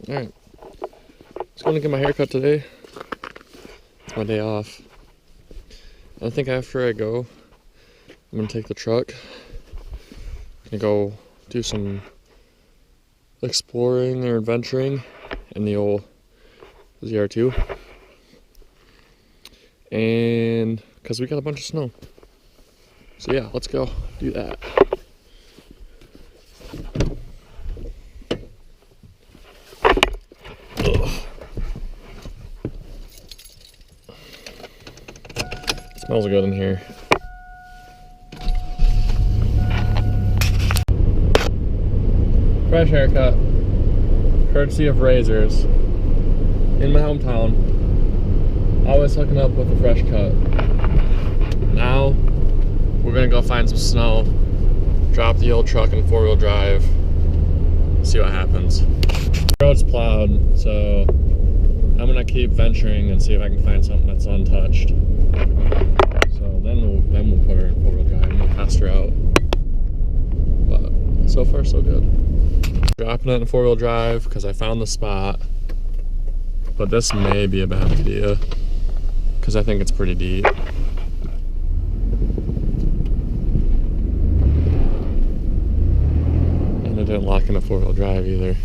Alright, just going to get my hair cut today. It's my day off. I think after I go, I'm going to take the truck and go do some exploring or adventuring in the old Zr2. And because we got a bunch of snow. So yeah, let's go do that. Smells good in here. Fresh haircut, courtesy of razors. In my hometown, always hooking up with a fresh cut. Now, we're gonna go find some snow, drop the old truck in 4-wheel drive, see what happens. The road's plowed, so I'm gonna keep venturing and see if I can find something that's untouched. So then we'll put her in 4-wheel drive and we'll test her out. But so far so good. Dropping it in 4-wheel drive because I found the spot. But this may be a bad idea because I think it's pretty deep. And it didn't lock in a 4-wheel drive either.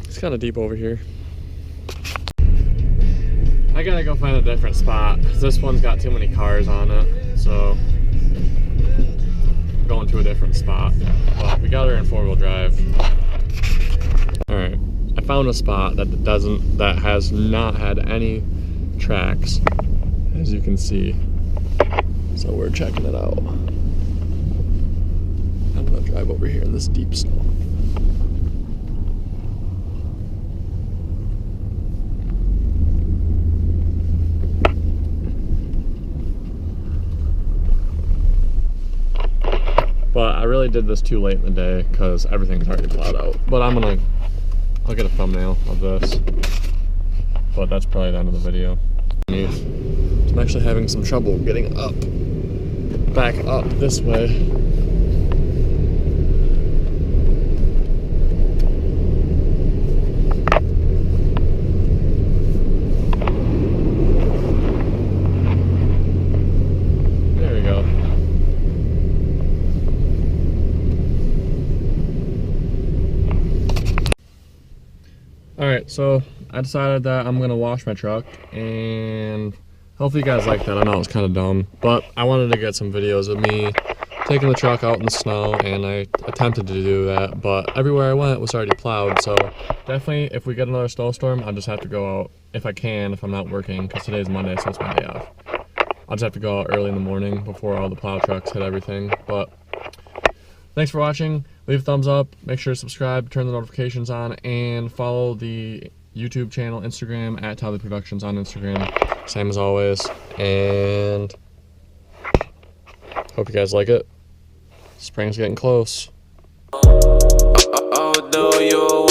It's kind of deep over here. I gotta go find a different spot. This one's got too many cars on it, so I'm going to a different spot. But we got her in 4-wheel drive. Alright, I found a spot that has not had any tracks, as you can see. So we're checking it out. I'm gonna drive over here in this deep snow. But I really did this too late in the day because everything's already plowed out. But I'll get a thumbnail of this. But that's probably the end of the video. I'm actually having some trouble getting back up this way. Alright, so I decided that I'm gonna wash my truck, and hopefully you guys like that. I know it's kind of dumb, but I wanted to get some videos of me taking the truck out in the snow, and I attempted to do that, but everywhere I went was already plowed. So definitely, if we get another snowstorm, I'll just have to go out if I can, if I'm not working, because today's Monday, so it's my day off. I'll just have to go out early in the morning before all the plow trucks hit everything. But thanks for watching. Leave a thumbs up, make sure to subscribe, turn the notifications on, and follow the YouTube channel, Instagram, at ToddleyProductions on Instagram. Same as always. And hope you guys like it. Spring's getting close. Oh, do you